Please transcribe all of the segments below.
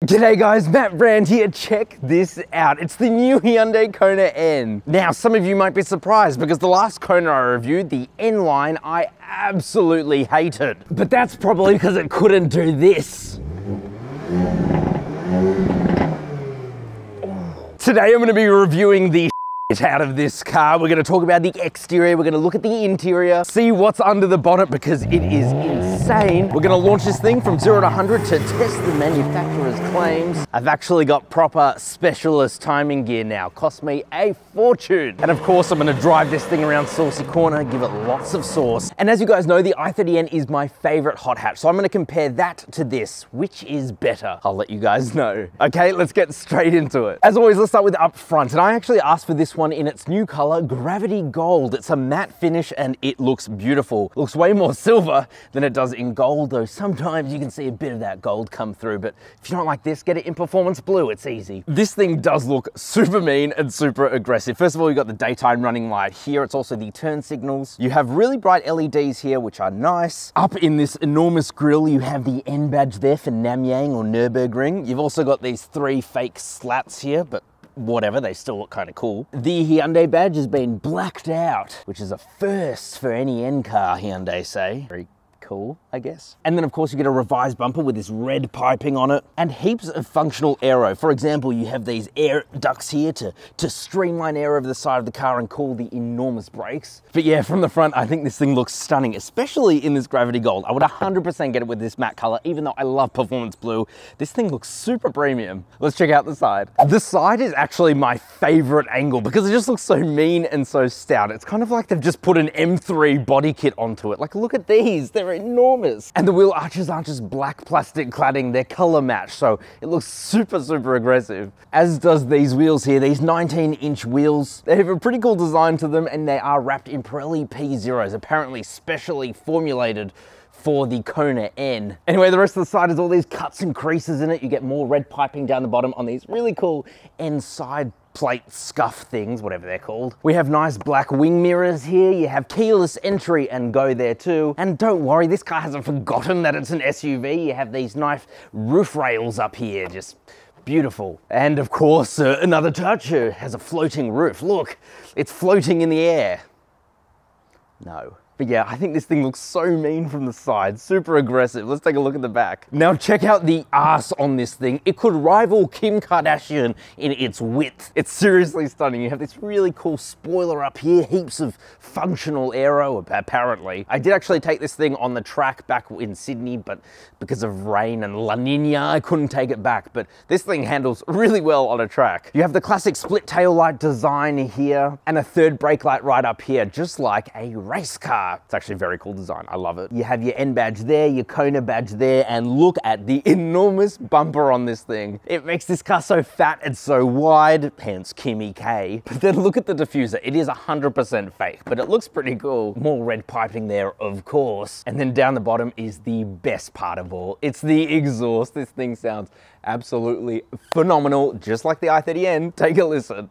G'day guys, Matt Brand here. Check this out. It's the new Hyundai Kona N. Now, some of you might be surprised because the last Kona I reviewed, the N line, I absolutely hated. But that's probably because it couldn't do this. Today I'm going to be reviewing the out of this car. We're going to talk about the exterior, we're going to look at the interior, see what's under the bonnet because it is insane. We're going to launch this thing from 0 to 100 to test the manufacturer's claims. I've actually got proper specialist timing gear now. Cost me a fortune. And of course I'm going to drive this thing around Saucy Corner, give it lots of sauce. And as you guys know, the i30N is my favorite hot hatch, so I'm going to compare that to this. Which is better? I'll let you guys know. Okay, let's get straight into it. As always, let's start with up front. And I actually asked for this one in its new color, Gravity Gold. It's a matte finish and it looks beautiful. It looks way more silver than it does in gold, though sometimes you can see a bit of that gold come through. But if you don't like this, get it in Performance Blue, it's easy. This thing does look super mean and super aggressive. First of all, you got the daytime running light here. It's also the turn signals. You have really bright LEDs here, which are nice. Up in this enormous grille, you have the N badge there for Namyang or Nürburgring. You've also got these 3 fake slats here, but whatever, they still look kind of cool. The Hyundai badge has been blacked out, which is a first for any N car, Hyundai say. Very cool, I guess. And then of course you get a revised bumper with this red piping on it and heaps of functional aero. For example, you have these air ducts here to streamline air over the side of the car and cool the enormous brakes. But yeah, from the front, I think this thing looks stunning, especially in this Gravity Gold. I would 100% get it with this matte color, even though I love Performance Blue. This thing looks super premium. Let's check out the side. The side is actually my favorite angle because it just looks so mean and so stout. It's kind of like they've just put an M3 body kit onto it. Like, look at these, they're enormous. And the wheel arches aren't just black plastic cladding, they're color matched, so it looks super, super aggressive. As does these wheels here, these 19-inch wheels. They have a pretty cool design to them and they are wrapped in Pirelli P0s, apparently specially formulated for the Kona N. Anyway, the rest of the side is all these cuts and creases in it. You get more red piping down the bottom on these really cool N side plate scuff things, whatever they're called. We have nice black wing mirrors here. You have keyless entry and go there too. And don't worry, this car hasn't forgotten that it's an SUV. You have these nice roof rails up here, just beautiful. And of course, another touch has a floating roof. Look, it's floating in the air. No. But yeah, I think this thing looks so mean from the side, super aggressive. Let's take a look at the back. Now check out the ass on this thing. It could rival Kim Kardashian in its width. It's seriously stunning. You have this really cool spoiler up here, heaps of functional aero, apparently. I did actually take this thing on the track back in Sydney, but because of rain and La Nina, I couldn't take it back. But this thing handles really well on a track. You have the classic split tail light design here and a third brake light right up here, just like a race car. It's actually a very cool design. I love it. You have your N badge there, your Kona badge there, and look at the enormous bumper on this thing. It makes this car so fat and so wide, hence Kimmy K. But then look at the diffuser. It is 100% fake, but it looks pretty cool. More red piping there, of course. And then down the bottom is the best part of all. It's the exhaust. This thing sounds absolutely phenomenal, just like the i30N. Take a listen.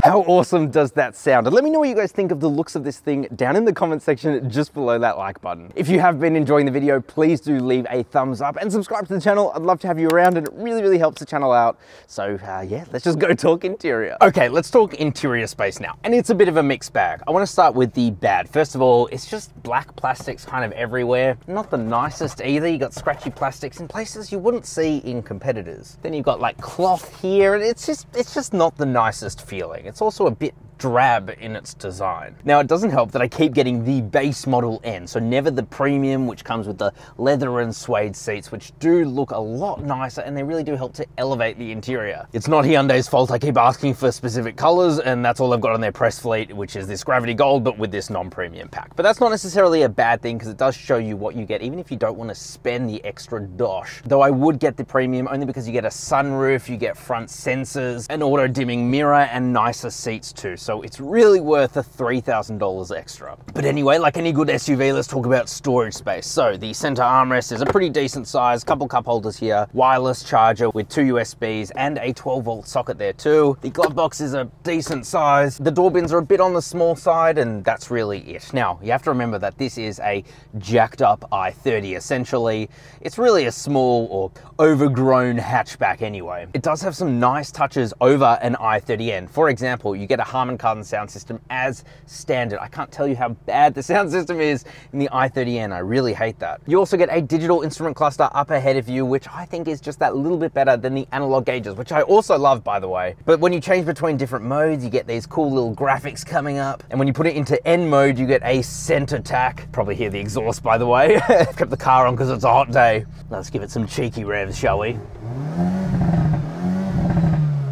How awesome does that sound? And let me know what you guys think of the looks of this thing down in the comment section just below that like button. If you have been enjoying the video, please do leave a thumbs up and subscribe to the channel. I'd love to have you around and it really, really helps the channel out. So yeah, let's just go talk interior. Okay, let's talk interior space now. And it's a bit of a mixed bag. I want to start with the bad. First of all, it's just black plastics kind of everywhere. Not the nicest either. You got scratchy plastics in places you wouldn't see in competitors. Then you've got like cloth here and it's just not the nicest feeling. It's also a bit drab in its design. Now, it doesn't help that I keep getting the base model N, so never the premium, which comes with the leather and suede seats, which do look a lot nicer, and they really do help to elevate the interior. It's not Hyundai's fault I keep asking for specific colors, and that's all I've got on their press fleet, which is this gravity gold, but with this non-premium pack. But that's not necessarily a bad thing, because it does show you what you get, even if you don't want to spend the extra dosh. Though I would get the premium only because you get a sunroof, you get front sensors, an auto dimming mirror, and nicer seats too. So it's really worth the $3,000 extra. But anyway, like any good SUV, let's talk about storage space. So the center armrest is a pretty decent size, couple cup holders here, wireless charger with 2 USBs and a 12-volt socket there too. The glove box is a decent size. The door bins are a bit on the small side, and that's really it. Now, you have to remember that this is a jacked up i30 essentially. It's really a small or overgrown hatchback anyway. It does have some nice touches over an i30N. For example, you get a Harman Kardon sound system as standard. I can't tell you how bad the sound system is in the i30N. I really hate that. You also get a digital instrument cluster up ahead of you, which I think is just that little bit better than the analog gauges, which I also love, by the way. But when you change between different modes, you get these cool little graphics coming up. And when you put it into N mode, you get a center tack. Probably hear the exhaust, by the way. Kept the car on because it's a hot day. Let's give it some cheeky revs, shall we?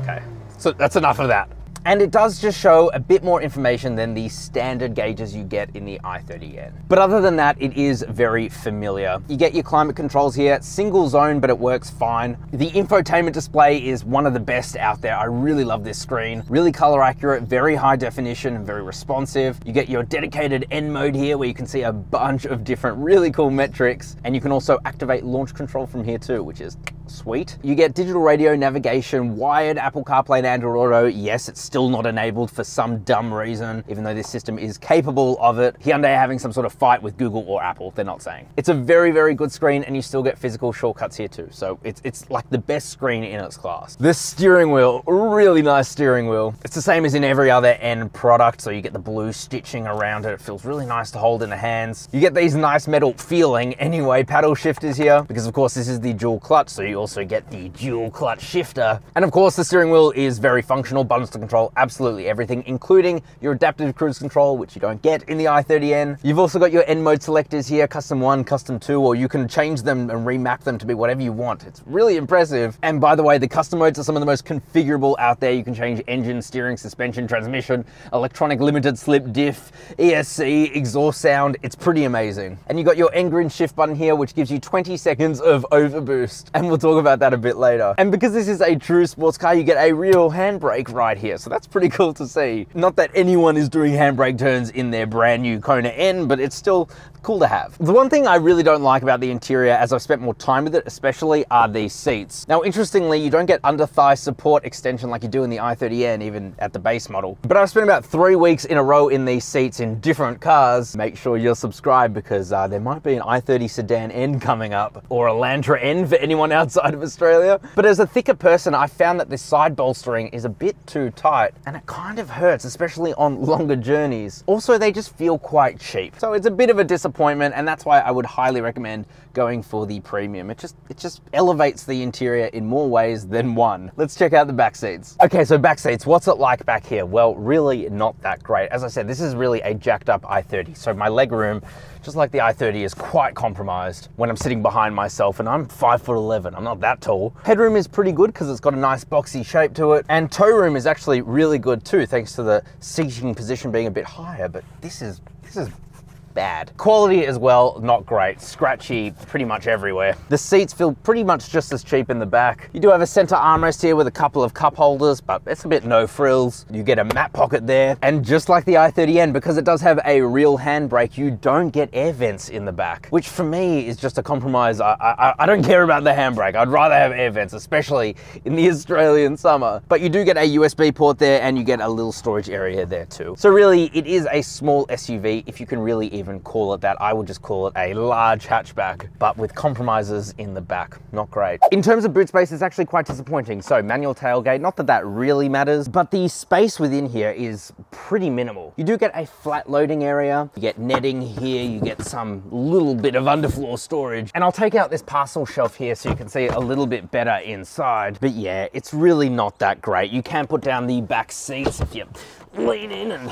Okay, so that's enough of that. And it does just show a bit more information than the standard gauges you get in the i30N. But other than that, it is very familiar. You get your climate controls here, single zone, but it works fine. The infotainment display is one of the best out there. I really love this screen. Really color accurate, very high definition, and very responsive. You get your dedicated N mode here, where you can see a bunch of different really cool metrics. And you can also activate launch control from here too, which is sweet. You get digital radio, navigation, wired Apple CarPlay and Android Auto. Yes, it's still not enabled for some dumb reason, even though this system is capable of it. Hyundai are having some sort of fight with Google or Apple, they're not saying. It's a very, very good screen, and you still get physical shortcuts here too. So it's like the best screen in its class. This steering wheel, really nice steering wheel. It's the same as in every other N product, so you get the blue stitching around it. It feels really nice to hold in the hands. You get these nice metal feeling anyway paddle shifters here, because of course this is the dual clutch, so you also get the dual clutch shifter. And of course the steering wheel is very functional, buttons to control absolutely everything, including your adaptive cruise control, which you don't get in the i30N. You've also got your N mode selectors here, custom 1, custom 2, or you can change them and remap them to be whatever you want. It's really impressive. And by the way, the custom modes are some of the most configurable out there. You can change engine, steering, suspension, transmission, electronic limited slip diff, ESC, exhaust sound. It's pretty amazing. And you got your N-Grin shift button here, which gives you 20 seconds of overboost. And we'll talk about that a bit later. And because this is a true sports car, you get a real handbrake right here. So that's pretty cool to see. Not that anyone is doing handbrake turns in their brand new Kona N, but it's still cool to have. The one thing I really don't like about the interior, as I've spent more time with it especially, are these seats. Now, interestingly, you don't get under thigh support extension like you do in the i30N, even at the base model. But I've spent about 3 weeks in a row in these seats in different cars. Make sure you're subscribed, because there might be an i30 Sedan N coming up, or a Lantra N for anyone outside of Australia. But as a thicker person, I found that this side bolstering is a bit too tight, and it kind of hurts, especially on longer journeys. Also, they just feel quite cheap. So it's a bit of a disappointment, and that's why I would highly recommend going for the premium. It just elevates the interior in more ways than one. Let's check out the back seats. Okay, so back seats, what's it like back here? Well, really not that great. As I said, this is really a jacked up i30, so my leg room, just like the i30, is quite compromised when I'm sitting behind myself, and I'm 5'11". I'm not that tall. Headroom is pretty good because it's got a nice boxy shape to it, and toe room is actually really good too, thanks to the seating position being a bit higher, but this is bad. Quality as well, not great. Scratchy pretty much everywhere. The seats feel pretty much just as cheap in the back. You do have a center armrest here with a couple of cup holders, but it's a bit no frills. You get a mat pocket there. And just like the i30N, because it does have a real handbrake, you don't get air vents in the back, which for me is just a compromise. I don't care about the handbrake. I'd rather have air vents, especially in the Australian summer. But you do get a USB port there, and you get a little storage area there too. So really, it is a small SUV if you can really even even call it that. I would just call it a large hatchback, but with compromises in the back. Not great. In terms of boot space, it's actually quite disappointing. So manual tailgate, not that that really matters, but the space within here is pretty minimal. You do get a flat loading area, you get netting here, you get some little bit of underfloor storage, and I'll take out this parcel shelf here so you can see a little bit better inside. But yeah, it's really not that great. You can put down the back seats if you lean in and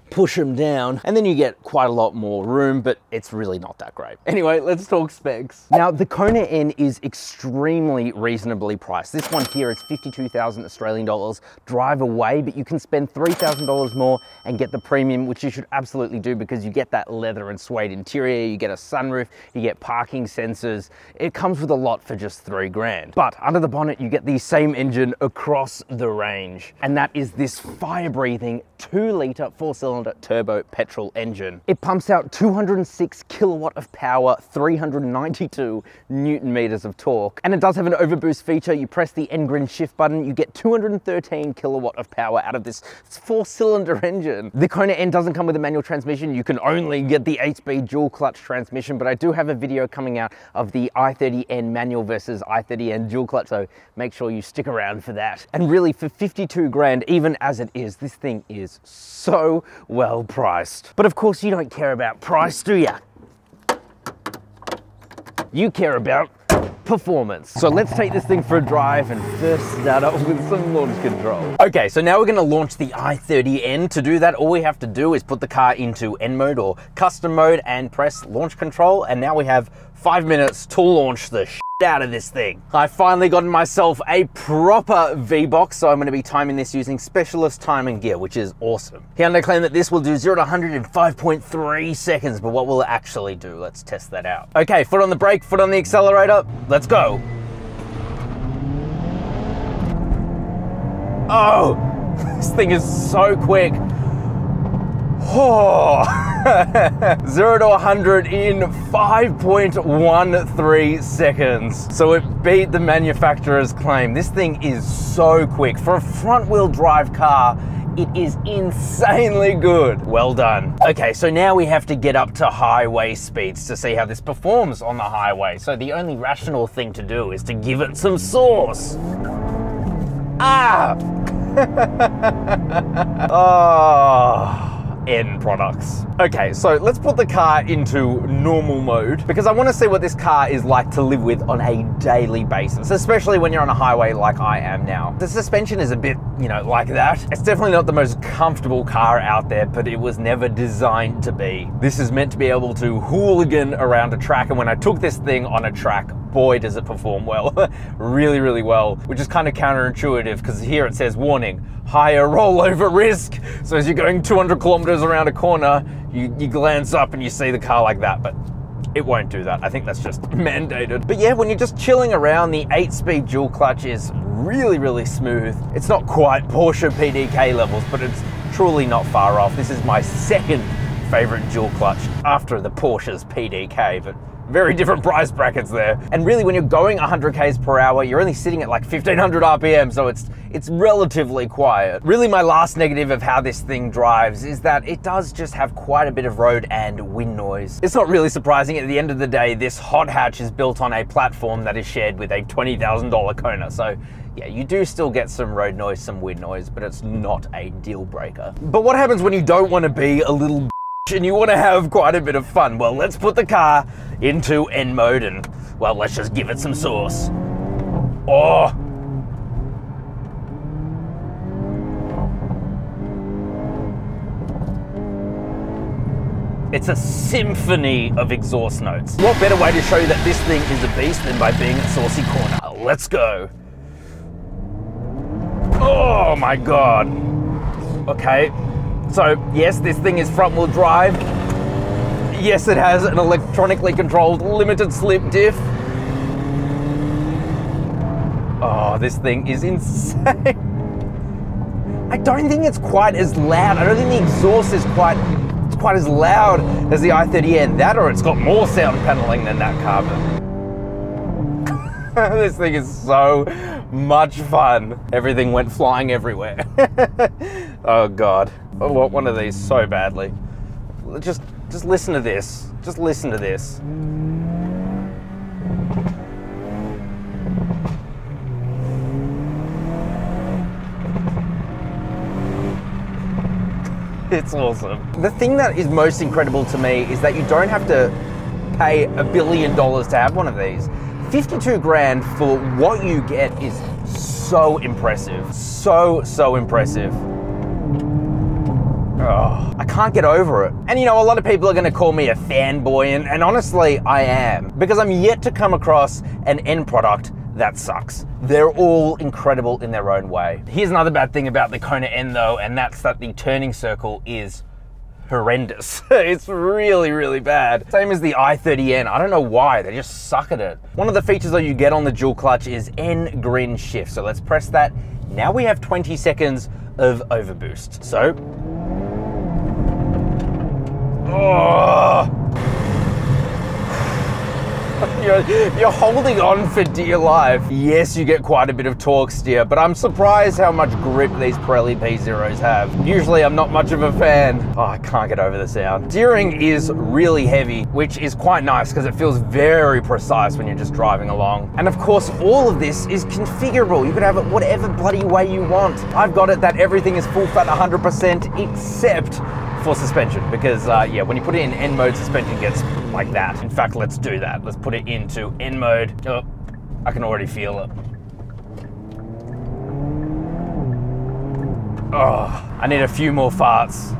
push them down, and then you get quite a lot more room, but it's really not that great. Anyway, let's talk specs. Now, the Kona N is extremely reasonably priced. This one here is 52,000 Australian dollars drive away, but you can spend $3,000 more and get the premium, which you should absolutely do because you get that leather and suede interior, you get a sunroof, you get parking sensors. It comes with a lot for just $3 grand. But under the bonnet, you get the same engine across the range, and that is this fire-breathing 2-litre 4-cylinder turbo petrol engine. It pumps out 206 kilowatt of power, 392 Newton meters of torque, and it does have an overboost feature. You press the N-Grin shift button, you get 213 kilowatt of power out of this 4-cylinder engine. The Kona N doesn't come with a manual transmission. You can only get the 8-speed dual clutch transmission, but I do have a video coming out of the i30N manual versus i30N dual clutch, so make sure you stick around for that. And really, for 52 grand, even as it is, this thing is so well priced. But of course you don't care about price, do ya? You care about performance. So let's take this thing for a drive and first start up with some launch control. Okay, so now we're gonna launch the i30N. To do that, all we have to do is put the car into N mode or custom mode and press launch control. And now we have 5 minutes to launch the shit out of this thing. I finally gotten myself a proper V-Box, so I'm gonna be timing this using specialist timing gear, which is awesome. Hyundai claim that this will do 0 to 100 in 5.3 seconds, but what will it actually do? Let's test that out. Okay, foot on the brake, foot on the accelerator, let's go. Oh, this thing is so quick. Oh, 0 to 100 in 5.13 seconds. So it beat the manufacturer's claim. This thing is so quick. For a front wheel drive car, it is insanely good. Well done. Okay, so now we have to get up to highway speeds to see how this performs on the highway. So the only rational thing to do is to give it some sauce. Ah! Oh. End products. Okay, so let's put the car into normal mode because I want to see what this car is like to live with on a daily basis, especially when you're on a highway like I am now. The suspension is a bit, you know, like that. It's definitely not the most comfortable car out there, but it was never designed to be. This is meant to be able to hooligan around a track, and when I took this thing on a track, boy, does it perform well. Really, really well, which is kind of counterintuitive because here it says, warning, higher rollover risk. So as you're going 200 kilometers around a corner, you glance up and you see the car like that, but it won't do that. I think that's just mandated. But yeah, when you're just chilling around, the 8-speed dual clutch is really, really smooth. It's not quite Porsche PDK levels, but it's truly not far off. This is my second favorite dual clutch after the Porsche's PDK, but very different price brackets there. And really, when you're going 100 k's per hour, you're only sitting at like 1500 RPM, so it's relatively quiet. Really, my last negative of how this thing drives is that it does just have quite a bit of road and wind noise. It's not really surprising. At the end of the day, this hot hatch is built on a platform that is shared with a $20,000 Kona, so yeah, you do still get some road noise, some wind noise, but it's not a deal breaker. But what happens when you don't want to be a little and you want to have quite a bit of fun? Well, let's put the car into N mode and, well, let's just give it some sauce. Oh. It's a symphony of exhaust notes. What better way to show you that this thing is a beast than by being at Saucy Corner? Let's go. Oh my God. Okay. So yes, this thing is front wheel drive. Yes, it has an electronically controlled limited slip diff. Oh, this thing is insane. I don't think it's quite as loud. I don't think the exhaust is quite as loud as the i30N. That, or it's got more sound paneling than that car. This thing is so much fun. Everything went flying everywhere. Oh God, I want one of these so badly. Just Just listen to this. Just listen to this. It's awesome. The thing that is most incredible to me is that you don't have to pay $1 billion to have one of these. 52 grand for what you get is so impressive. So impressive. Oh, I can't get over it. And you know, a lot of people are gonna call me a fanboy, and honestly, I am. Because I'm yet to come across an end product that sucks. They're all incredible in their own way. Here's another bad thing about the Kona N though, and that's that the turning circle is horrendous. It's really bad. Same as the i30N. I don't know why, they just suck at it. One of the features that you get on the dual clutch is N green shift. So let's press that. Now we have 20 seconds of overboost. So, oh. You're holding on for dear life. Yes, you get quite a bit of torque steer, but I'm surprised how much grip these Pirelli P0s have. Usually I'm not much of a fan. Oh, I can't get over the sound. Steering is really heavy, which is quite nice because it feels very precise when you're just driving along. And of course, all of this is configurable. You can have it whatever bloody way you want. I've got it that everything is full fat 100% except for suspension, because yeah, when you put it in N mode, suspension gets like that. In fact, let's do that. Let's put it into N mode. Oh, I can already feel it. Oh, I need a few more farts.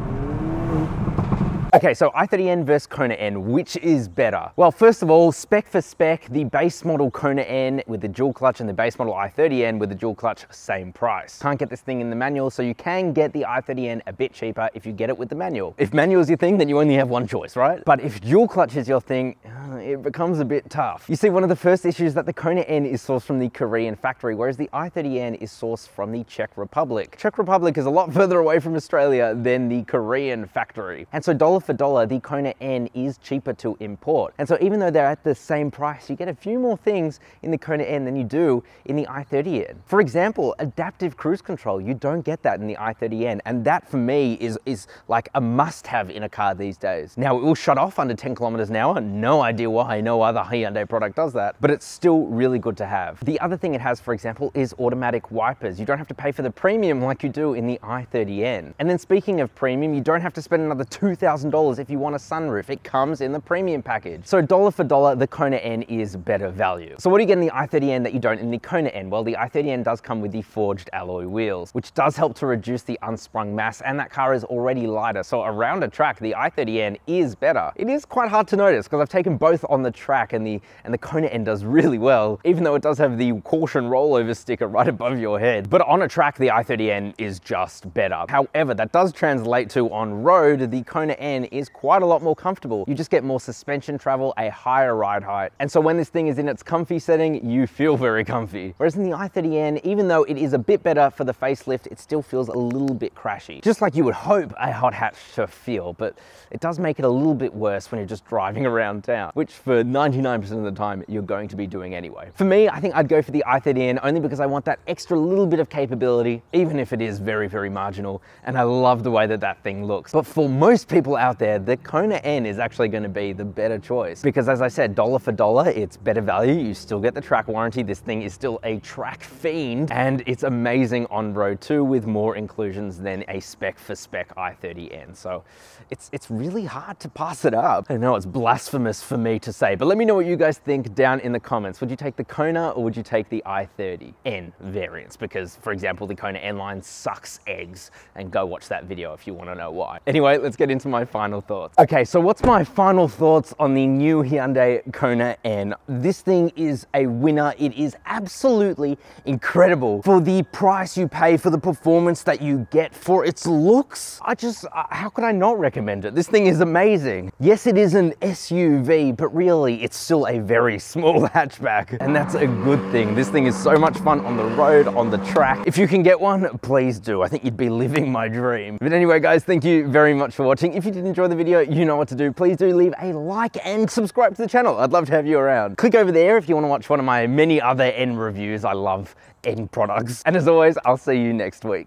Okay, so i30N versus Kona N, which is better? Well, first of all, spec for spec, the base model Kona N with the dual clutch and the base model i30N with the dual clutch, same price. Can't get this thing in the manual, so you can get the i30N a bit cheaper if you get it with the manual. If manual is your thing, then you only have one choice, right? But if dual clutch is your thing, it becomes a bit tough. You see, one of the first issues is that the Kona N is sourced from the Korean factory, whereas the i30N is sourced from the Czech Republic. Czech Republic is a lot further away from Australia than the Korean factory. And so dollar for dollar, the Kona N is cheaper to import. And so even though they're at the same price, you get a few more things in the Kona N than you do in the i30N. For example, adaptive cruise control. You don't get that in the i30N. And that for me is like a must-have in a car these days. Now, it will shut off under 10 kilometers an hour. No idea why, no other Hyundai product does that, but it's still really good to have. The other thing it has, for example, is automatic wipers. You don't have to pay for the premium like you do in the i30N. And then speaking of premium, you don't have to spend another $2,000 if you want a sunroof. It comes in the premium package. So dollar for dollar, the Kona N is better value. So what do you get in the i30N that you don't in the Kona N? Well, the i30N does come with the forged alloy wheels, which does help to reduce the unsprung mass, and that car is already lighter. So around a track, the i30N is better. It is quite hard to notice because I've taken both on the track, and the Kona N does really well, even though it does have the caution rollover sticker right above your head. But on a track, the i30N is just better. However, that does translate to on road, the Kona N is quite a lot more comfortable. You just get more suspension travel, a higher ride height. And so when this thing is in its comfy setting, you feel very comfy. Whereas in the i30N, even though it is a bit better for the facelift, it still feels a little bit crashy. Just like you would hope a hot hatch to feel, but it does make it a little bit worse when you're just driving around town, which for 99% of the time, you're going to be doing anyway. For me, I think I'd go for the i30N only because I want that extra little bit of capability, even if it is very marginal, and I love the way that that thing looks. But for most people out there, the Kona N is actually going to be the better choice because, as I said, dollar for dollar, it's better value. You still get the track warranty. This thing is still a track fiend, and it's amazing on road too, with more inclusions than a spec for spec i30N. So it's really hard to pass it up. I know it's blasphemous for me to say, but let me know what you guys think down in the comments. Would you take the Kona or would you take the i30N variants? Because, for example, the Kona N line sucks eggs, and go watch that video if you want to know why. Anyway, let's get into my final thoughts. Okay, so what's my final thoughts on the new Hyundai Kona N? This thing is a winner. It is absolutely incredible for the price you pay, for the performance that you get, for its looks. How could I not recommend it? This thing is amazing. Yes, it is an SUV, but really it's still a very small hatchback, and that's a good thing. This thing is so much fun on the road, on the track. If you can get one, please do. I think you'd be living my dream. But anyway, guys, thank you very much for watching. If you did enjoy the video, you know what to do. Please do leave a like and subscribe to the channel. I'd love to have you around. Click over there if you want to watch one of my many other N reviews. I love N products. And as always, I'll see you next week.